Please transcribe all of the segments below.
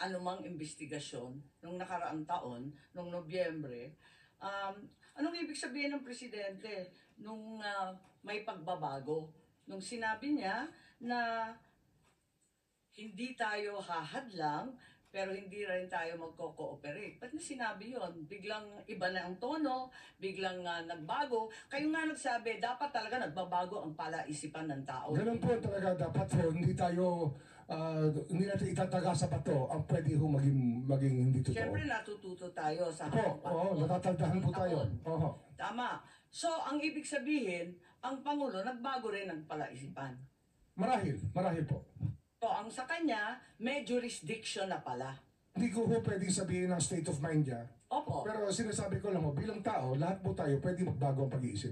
anumang investigasyon nung nakaraang taon, nung Nobyembre. Anong ibig sabihin ng presidente nung may pagbabago? Nung sinabi niya na hindi tayo hahadlang, pero hindi rin tayo magko-cooperate. Ba't niya sinabi yon? Biglang iba na ang tono, biglang nagbago. Kayo nga nagsabi, dapat talaga nagbabago ang palaisipan ng tao. Ganun po talaga dapat po, hindi natin itataga sa bato ang pwede ho maging hindi totoo. Siyempre natututo tayo sa natatandahan po tayo. Oo. Tama. So, ang ibig sabihin, ang Pangulo nagbago rin ng palaisipan. Marahil po. So, ang sa kanya, may jurisdiction na pala. Hindi ko ho pwedeng sabihin ang state of mind niya. Opo. Pero sinasabi ko lang ho, bilang tao, lahat po tayo pwede magbago ang pag-iisip.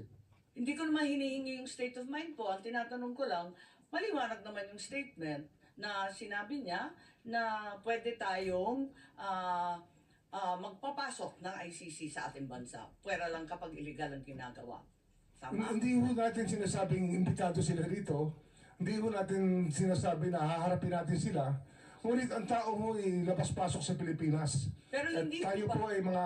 Hindi ko naman hinihingi yung state of mind po. Ang tinatanong ko lang, maliwanag naman yung statement na sinabi niya na pwede tayong magpapasok ng ICC sa ating bansa. Pwera lang kapag illegal ang ginagawa. Tama? Hindi ho natin sinasabing imbitado sila rito. Hindi ho natin sinasabi na haharapin natin sila. Ngunit ang tao ho ay labas-pasok sa Pilipinas. Pero At hindi tayo po po ay mga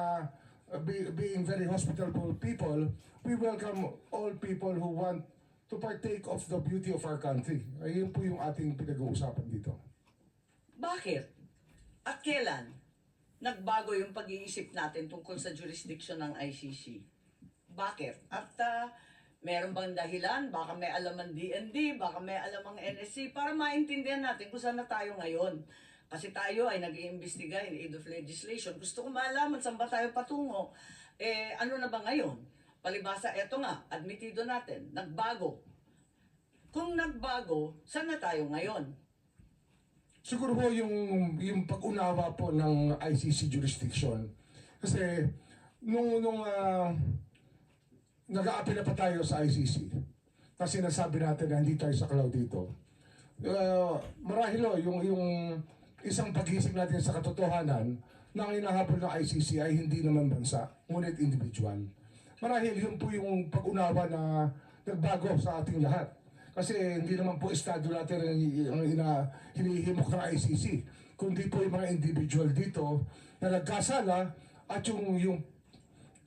being very hospitable people, we welcome all people who want to partake of the beauty of our country. Ayun po yung ating pinag-uusapan dito. Bakit? At kailan nagbago yung pag-iisip natin tungkol sa jurisdiction ng ICC? Bakit? At meron bang dahilan? Baka may alam ang DND, baka may alam ang NSC para maintindihan natin kung saan na tayo ngayon. Kasi tayo ay nag-iimbestiga in aid of legislation. Gusto ko malaman saan ba tayo patungo. Ano na ba ngayon? Palibasa, eto nga, admitido natin, nagbago. Kung nagbago, saan na tayo ngayon? Siguro po yung pag-unawa po ng ICC jurisdiction. Kasi nung nag-aapila pa tayo sa ICC, kasi sinasabi natin na hindi tayo saklaw dito. Marahil yung isang paghising natin sa katotohanan na ang hinahabol ng ICC ay hindi naman bansa, ngunit individual. Marahil yun po yung pag-unawa na nagbago sa ating lahat. Kasi hindi naman po estado natin ang hinihimok ng ICC, kundi po yung mga individual dito na nagkasala at yung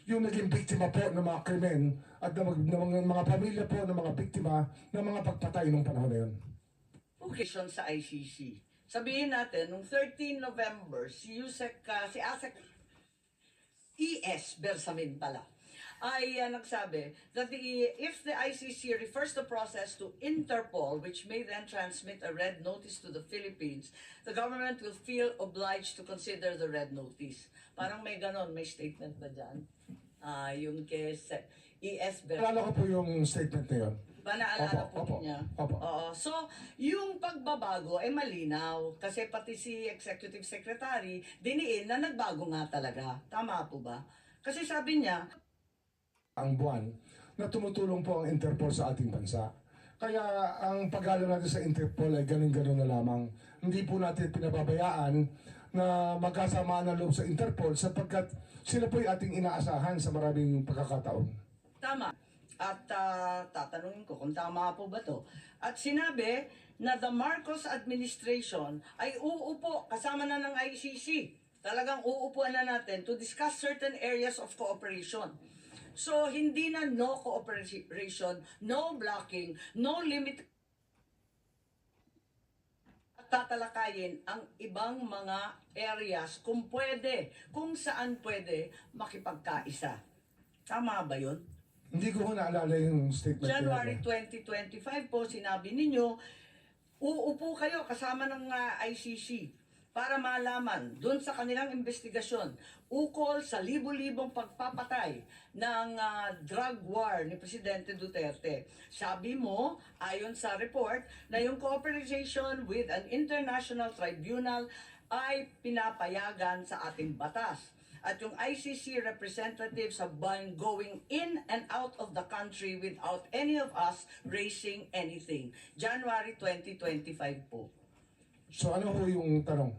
naging biktima po ng mga krimen at ng mga pamilya po ng mga biktima ng mga pagpatay nung panahon na yun. Occasion sa ICC. Sabihin natin, nung 13 November, si ASEC ES Bersamin pala, ay nagsabi that if the ICC refers the process to Interpol, which may then transmit a red notice to the Philippines, the government will feel obliged to consider the red notice. Parang may ganon, may statement ba dyan? Yung kay ES Bersamin. Alala ko po yung statement na yun. Naalala po niya. Opo. Oo. So, yung pagbabago ay malinaw kasi pati si Executive Secretary diniin na nagbago nga talaga. Tama po ba? Kasi sabi niya, ang buwan na tumutulong po ang Interpol sa ating bansa. Kaya ang pag-alo natin sa Interpol ay ganun-ganun na lamang. Hindi po natin pinababayaan na magkasamaan ng loob sa Interpol sapagkat sila po ay ating inaasahan sa maraming pagkakataon. tama. At tatanungin ko kung tama po ba to. At sinabi na the Marcos administration ay uupo kasama na ng ICC. Talagang uupuan na natin to discuss certain areas of cooperation. So, hindi na no cooperation, no blocking, no limit. At tatalakayin ang ibang mga areas kung pwede, kung saan pwede makipagkaisa. Tama ba yun? Hindi ko naalala yung statement. January 2025 po, sinabi ninyo, uupo kayo kasama ng ICC para malaman doon sa kanilang investigasyon ukol sa libo-libong pagpapatay ng drug war ni Presidente Duterte. Sabi mo, ayon sa report, na yung cooperation with an international tribunal ay pinapayagan sa ating batas. At yung ICC representatives have been going in and out of the country without any of us raising anything. January 2025 po. So ano ho yung tanong?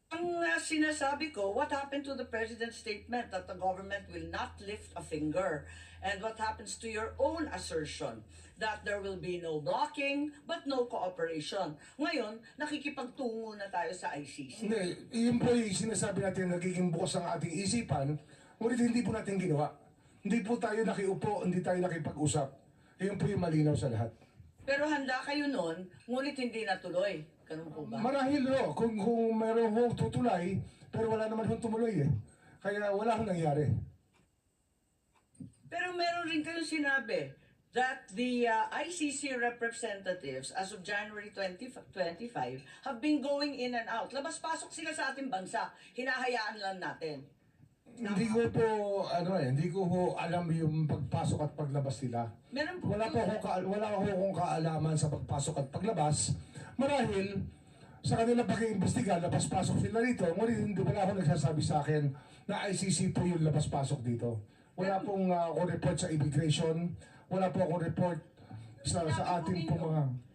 Ang Kaya sinasabi ko, what happened to the President's statement that the government will not lift a finger? And what happens to your own assertion that there will be no blocking but no cooperation? Ngayon, nakikipagtungo na tayo sa ICC. Hindi, yun po yung sinasabi natin nagiging bukas ang ating isipan, ngunit hindi po natin ginawa. Hindi po tayo nakiupo, hindi tayo nakipag-usap. Yun po yung malinaw sa lahat. Pero handa kayo nun, ngunit hindi natuloy. Ganun po ba? Marahil no, kung meron hong tutulay, pero wala naman hong tumuloy eh. Kaya wala hong nangyari. Pero meron rin kayong sinabi that the ICC representatives as of January 2025 have been going in and out. Labas-pasok sila sa ating bansa. Hinahayaan lang natin. Hindi ko po, hindi ko ho alam yung pagpasok at paglabas nila. Meron po Wala po akong kaalaman sa pagpasok at paglabas. Marahil, sa kanila pag-iimbestiga, labas-pasok sila rito. Ngunit hindi wala akong nagsasabi sa akin na ICC po yung labas-pasok dito. Wala pong akong report sa immigration. Wala po akong report sa ating po mga...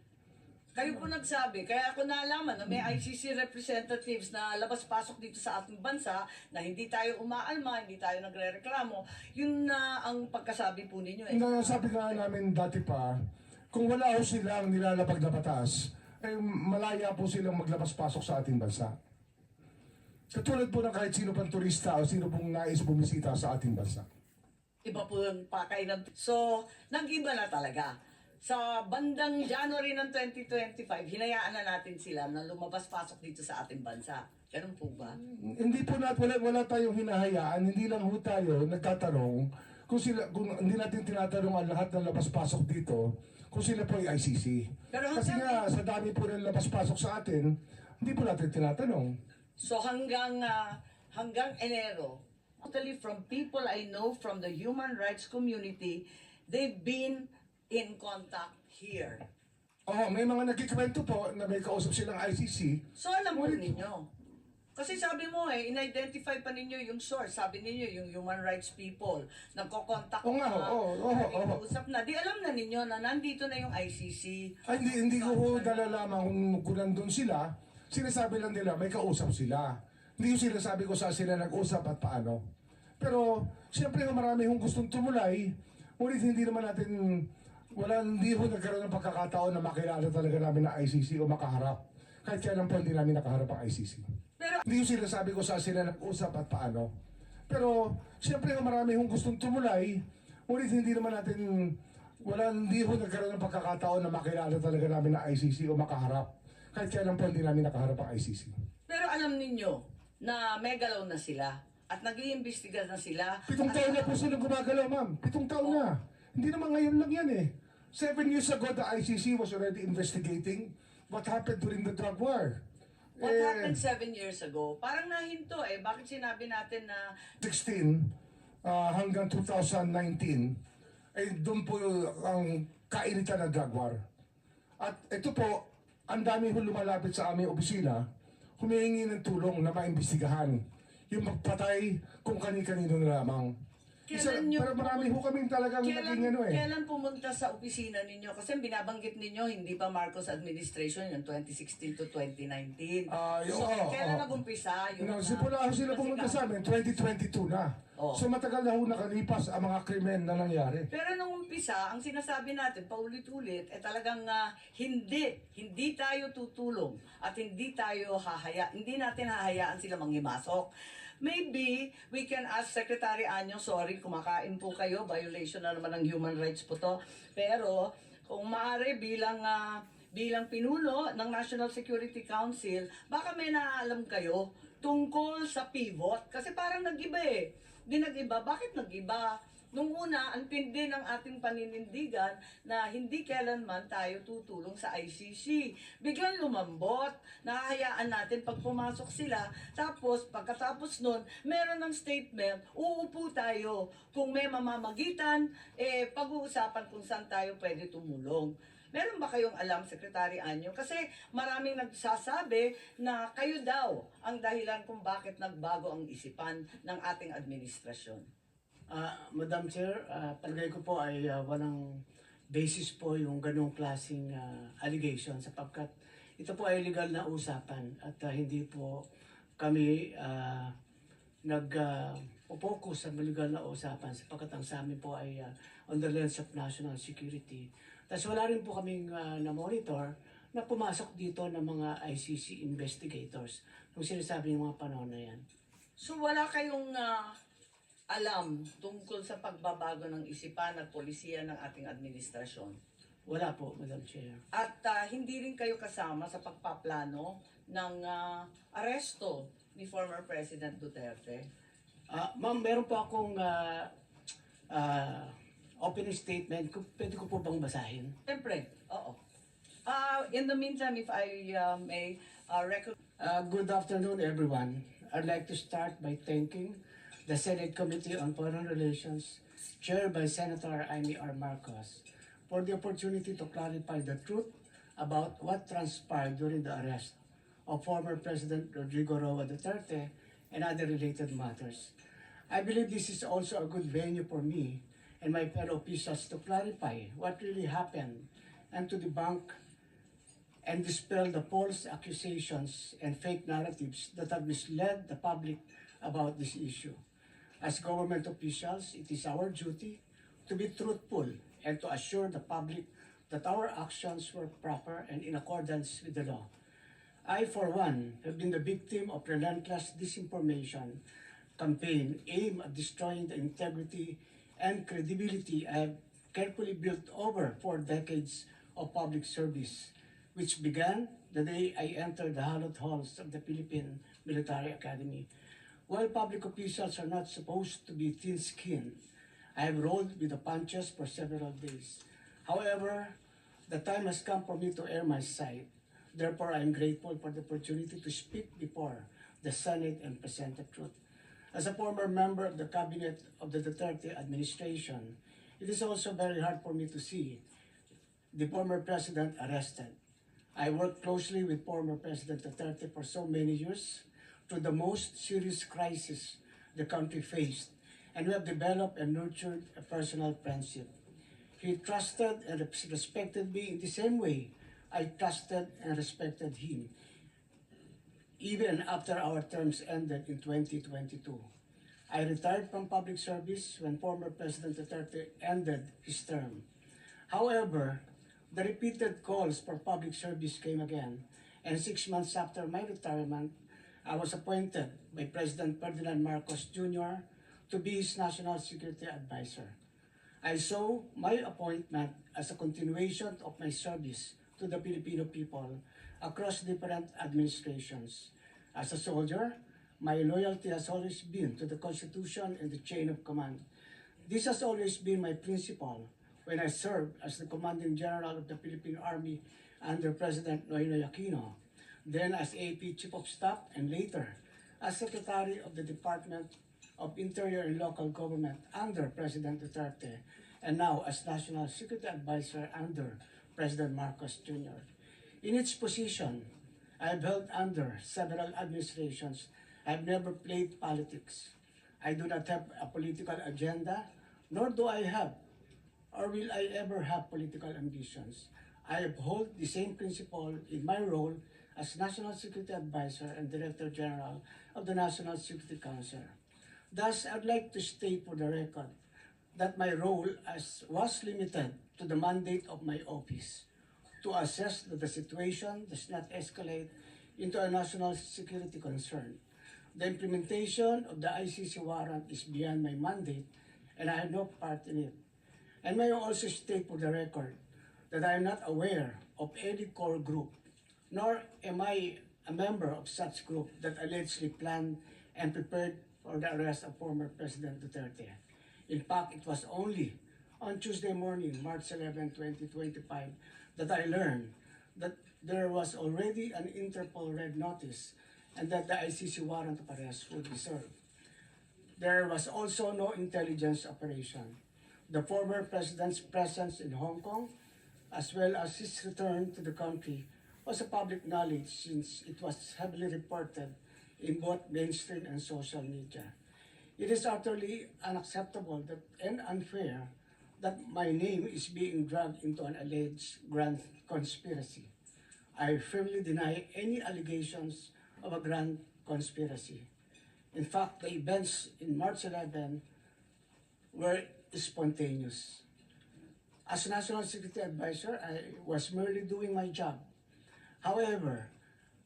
Kayo po nagsabi, kaya ako naalaman na may ICC representatives na labas-pasok dito sa ating bansa na hindi tayo umaalma, hindi tayo nagre-reklamo. Yun na ang pagkasabi po ninyo eh. Sabi nga namin dati pa, kung wala ho silang nilalabag na batas, eh malaya po silang maglabas-pasok sa ating bansa. Katulad po ng kahit sino pang turista o sino pong nais bumisita sa ating bansa. Iba po yung pakay ng... So, nag-iba na talaga. Sa bandang January ng 2025, hinayaan na natin sila na lumabas-pasok dito sa ating bansa. Ganun po ba? Hindi po wala tayong hinahayaan, hindi lang ho tayo nagtatanong kung hindi natin tinatanong ang lahat ng labas-pasok dito kung sila po ay ICC. Pero Kasi nga, sa dami po ng labas-pasok sa atin, hindi po natin tinatanong. So hanggang Enero, totally from people I know from the human rights community, they've been in contact here. May mga nagkikwento po na may kausap silang ICC. So alam po ninyo. Kasi sabi mo in-identify pa ninyo yung source. Sabi ninyo yung human rights people. Nagko-contact Oo nga, oo. Usap na. Di alam na ninyo na nandito na yung ICC. Ay, hindi ko ho nalalaman kung nandun sila. Sinasabi lang nila, may kausap sila. Hindi ko sinasabi ko saan sila nag-usap at paano. Pero, siyempre marami hong gustong tumulay. Ngunit hindi naman natin, hindi ho nagkaroon ng pagkakataon na makilala talaga namin na ICC o makaharap. Kahit kailan po hindi namin nakaharap ang ICC. Pero, Hindi ko sinasabi ko saan sila nag-usap at paano. Pero, siyempre marami hong gustong tumulay. Ngunit hindi naman natin, hindi ho nagkaroon ng pagkakataon na makilala talaga namin na ICC o makaharap. Kahit kailan po hindi namin nakaharap ang ICC. pero alam ninyo na may galaw na sila at nag-iimbestiga na sila. 7 taon na po sila gumagalaw, ma'am. 7 taon na. Hindi naman ngayon lang yan eh. 7 years ago, the ICC was already investigating what happened during the drug war. What happened 7 years ago? Parang nahinto eh. Bakit sinabi natin na 16 hanggang 2019, doon po ang kainitan ng drug war. At ito po, ang dami ho lumalapit sa aming opisina, humihingi ng tulong na maimbestigahan yung magpatay kung kani-kanino na lamang. Pero marami ho kaming talagang naging Kailan pumunta sa opisina ninyo? Kasi binabanggit ninyo, hindi pa Marcos administration, yung 2016 to 2019. Kailan nag-umpisa? Simula ho sila pumunta sa amin, 2022 na. So matagal na ho nakalipas ang mga krimen na nangyari. Pero nung umpisa, ang sinasabi natin, paulit-ulit, talagang hindi tayo tutulong at hindi natin hahayaan sila manghimasok. Maybe we can ask Secretary Anyo, sorry, kumakain po kayo, violation na naman ng human rights po to. Pero kung maaari bilang pinuno ng National Security Council, baka may naalam kayo tungkol sa pivot. Kasi parang nag-iba eh. Di nag-iba. Bakit nag-iba? Nung una, ang tindi ng ating paninindigan na hindi kailanman tayo tutulong sa ICC. Biglang lumambot, nahahayaan natin pag pumasok sila. Tapos, pagkatapos nun, meron ng statement, uupo tayo. Kung may mamamagitan, pag-uusapan kung saan tayo pwede tumulong. Meron ba kayong alam, Secretary Anyo? Kasi maraming nagsasabi na kayo daw ang dahilan kung bakit nagbago ang isipan ng ating administrasyon. Madam Chair, palagay ko po ay walang basis po yung ganong klaseng allegation sapagkat ito po ay legal na usapan at hindi po kami nag-focus sa legal na usapan sapagkat ang sa amin po ay on the lens of national security. Tapos wala rin po kaming na-monitor na pumasok dito ng mga ICC investigators nung sinasabi ng mga panahon na yan. So wala kayong alam tungkol sa pagbabago ng isipan at polisiya ng ating administrasyon? Wala po, Madam Chair. At hindi rin kayo kasama sa pagpaplano ng aresto ni former President Duterte? Ma'am, meron po akong opening statement. Pwede ko po bang basahin? Siyempre, oo. In the meantime, if I may Good afternoon, everyone. I'd like to start by thanking the Senate Committee on Foreign Relations, chaired by Senator Amy R. Marcos, for the opportunity to clarify the truth about what transpired during the arrest of former President Rodrigo Roa Duterte and other related matters. I believe this is also a good venue for me and my fellow officials to clarify what really happened and to debunk and dispel the false accusations and fake narratives that have misled the public about this issue. As government officials, it is our duty to be truthful and to assure the public that our actions were proper and in accordance with the law. I, for one, have been the victim of relentless disinformation campaign aimed at destroying the integrity and credibility I have carefully built over 4 decades of public service, which began the day I entered the hallowed halls of the Philippine Military Academy. While public officials are not supposed to be thin-skinned, I have rolled with the punches for several days. However, the time has come for me to air my side. Therefore, I am grateful for the opportunity to speak before the Senate and present the truth. As a former member of the cabinet of the Duterte administration, it is also very hard for me to see the former president arrested. I worked closely with former President Duterte for so many years through the most serious crisis the country faced, and we have developed and nurtured a personal friendship. He trusted and respected me in the same way I trusted and respected him, even after our terms ended in 2022. I retired from public service when former President Duterte ended his term. However, the repeated calls for public service came again, and 6 months after my retirement, I was appointed by President Ferdinand Marcos Jr. to be his National Security Advisor. I saw my appointment as a continuation of my service to the Filipino people across different administrations. As a soldier, my loyalty has always been to the Constitution and the chain of command. This has always been my principle when I served as the Commanding General of the Philippine Army under President Noynoy Aquino, then as AP Chief of Staff, and later as Secretary of the Department of Interior and Local Government under President Duterte, and now as National Security Advisor under President Marcos Jr. In its position, I have held under several administrations. I have never played politics. I do not have a political agenda, nor do I have or will I ever have political ambitions. I uphold the same principle in my role as National Security Advisor and Director General of the National Security Council. Thus, I'd like to state for the record that my role was limited to the mandate of my office to assess that the situation does not escalate into a national security concern. The implementation of the ICC warrant is beyond my mandate, and I have no part in it. And may I also state for the record that I am not aware of any core group, nor am I a member of such group that allegedly planned and prepared for the arrest of former President Duterte. In fact, it was only on Tuesday morning, March 11, 2025, that I learned that there was already an Interpol red notice and that the ICC warrant of arrest would be served. There was also no intelligence operation. The former president's presence in Hong Kong, as well as his return to the country, was a public knowledge since it was heavily reported in both mainstream and social media. It is utterly unacceptable and unfair that my name is being dragged into an alleged grand conspiracy. I firmly deny any allegations of a grand conspiracy. In fact, the events in March 11 were spontaneous. As National Security Advisor, I was merely doing my job. However,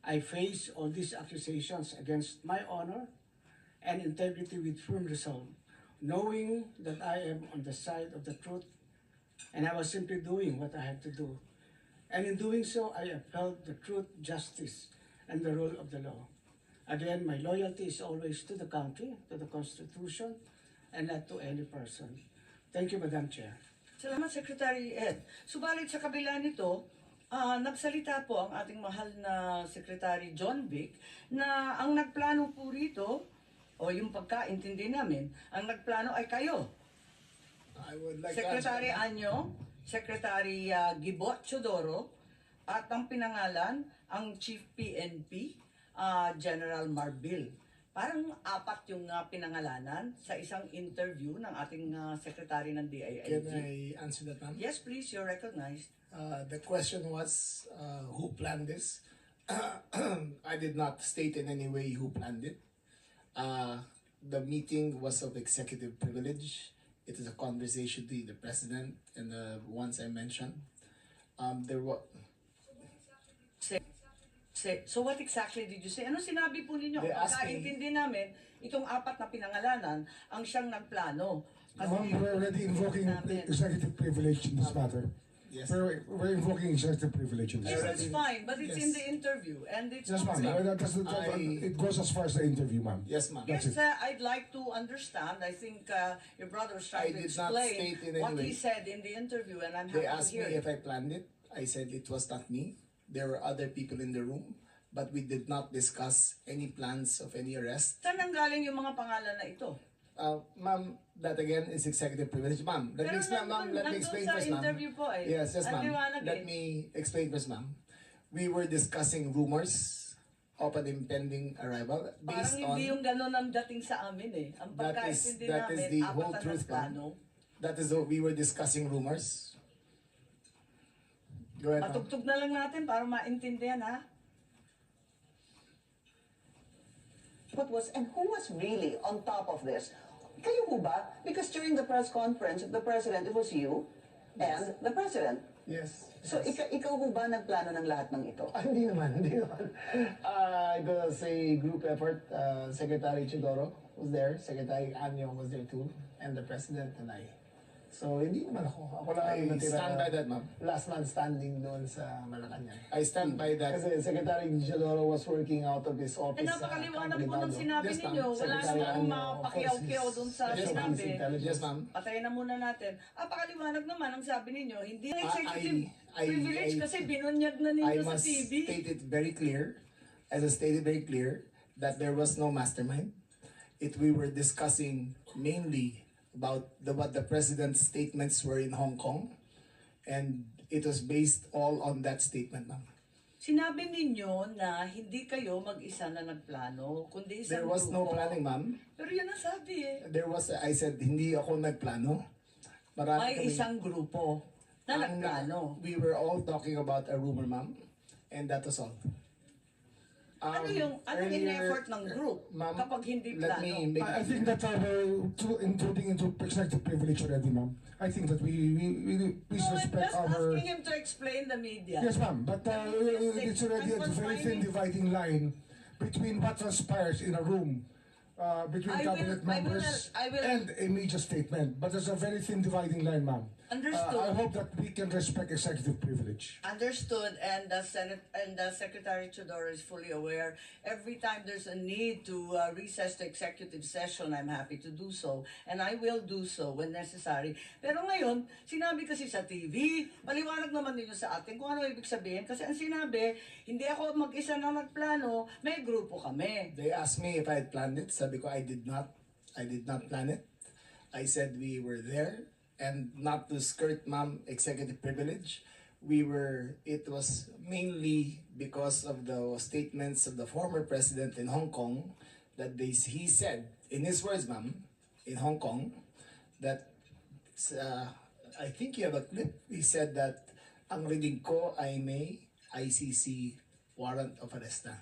I face all these accusations against my honor and integrity with firm resolve, knowing that I am on the side of the truth, and I was simply doing what I had to do. And in doing so, I upheld the truth, justice, and the rule of the law. Again, my loyalty is always to the country, to the Constitution, and not to any person. Thank you, Madam Chair. Salamat, Secretary Ed. Subalit sa kabila nito, nagsalita po ang ating mahal na Secretary John Vic na ang nagplano po rito, o yung pagkaintindi namin, ang nagplano ay kayo. I would like Secretary to answer. Anyo, Secretary Gibot Chodoro, at ang pinangalan, ang Chief PNP, General Marbil. Parang apat yung pinangalanan sa isang interview ng ating Secretary ng DILG. Can I answer that, ma'am? Yes, please, you're recognized. The question was, who planned this? I did not state in any way who planned it. The meeting was of executive privilege. It is a conversation between the president and the ones I mentioned. There were. So what exactly did you say? Ano sinabi po ninyo? They asked me- Pagkaintindi namin, itong apat na pinangalanan, ang siyang nagplano. Ma'am, we're already invoking namin. executive privilege in this matter. Yes. We're invoking executive privilege in this Yes, matter. that's fine, but it's Yes. in the interview, and it's Yes, ma'am. public. It goes as far as the interview, ma'am. Yes, ma'am. Yes, That's it. I'd like to understand. I think your brother was trying I to did not explain state in any what he way. said in the interview, and I'm They happy to asked hear me it. if I planned it. I said it was not me. There were other people in the room, but we did not discuss any plans of any arrest. Saan nanggaling yung mga pangalan na ito? Ma'am, that again is executive privilege. Ma'am, let me explain, ma'am. Let me nandun explain sa first, ma'am. interview po eh. Yes, yes, Ang ma'am. liwanag Let eh. me explain first, ma'am. We were discussing rumors of an impending arrival Parang based on. hindi yung gano'n ang dating sa amin eh. Ang That is- pagkaintindi that is namin, the apat whole na truth, nagplano. That is what we were discussing rumors. Go ahead, ma'am. Patugtog na lang natin para maintindihan ha. What was and who was really on top of this? Kayo ho ba? Because during the press conference of the president, it was you and the president. Yes. So ikaw ho ba nagplano ng lahat ng ito? Hindi naman, hindi naman. It was a group effort. Secretary Chidoro was there, Secretary Anyo was there too, and the President and I. So, hindi naman ako. Ako lang I ang natira. stand by that, ma'am. Last man standing doon sa Malacanang. I stand by that. Kasi Secretary Chidoro was working out of his office. Eh napakaliwanag po ng Campo sinabi Yes, ma'am. ninyo. Wala Secretary namang Anyo, mapakiyaw-kiyaw of course, dun sa is- Yes, ma'am. sinabi. Yes, ma'am. Patayin na muna natin. Pakaliwanag naman ang sabi ninyo. Hindi executive I- privilege I- kasi binunyag na I ninyo sa must TV. state it very clear, as I stated very clear, that there was no mastermind. We were discussing mainly about what the president's statements were in Hong Kong, and it was based all on that statement, ma'am. Sinabi ninyo na hindi kayo mag-isa na nagplano, kundi isang There was no grupo. planning, ma'am. Pero yun ang sabi eh. I said, hindi ako nagplano. Marami May kaming- isang grupo na ang- nagplano. We were all talking about a rumor, ma'am, and that was all. Ano yung in-effort ng group Ma'am, kapag hindi let plano? me make I think that intruding into executive privilege already, ma'am. I think that we please No, I'm respect just our. asking him to explain the media. Yes, ma'am. But it's already a I'm very thin confining- dividing line between what transpires in a room between I will- cabinet members I will- and a media statement. But there's a very thin dividing line, ma'am. Understood. I hope that we can respect executive privilege. Understood, and the Senate and the Secretary Chodoro is fully aware. Every time there's a need to recess the executive session, I'm happy to do so, and I will do so when necessary. Pero ngayon, sinabi kasi sa TV, maliwanag naman ninyo sa atin kung ano ibig sabihin. Kasi ang sinabi, hindi ako mag-isa na nagplano, may grupo kami. They asked me if I had planned it. Sabi ko, I did not. I did not plan it. I said we were there, and not to skirt, ma'am, executive privilege. It was mainly because of the statements of the former president in Hong Kong that he said, in his words, ma'am, in Hong Kong, that, I think you have a clip, he said that ang reading ko ay may ICC warrant of arrest na.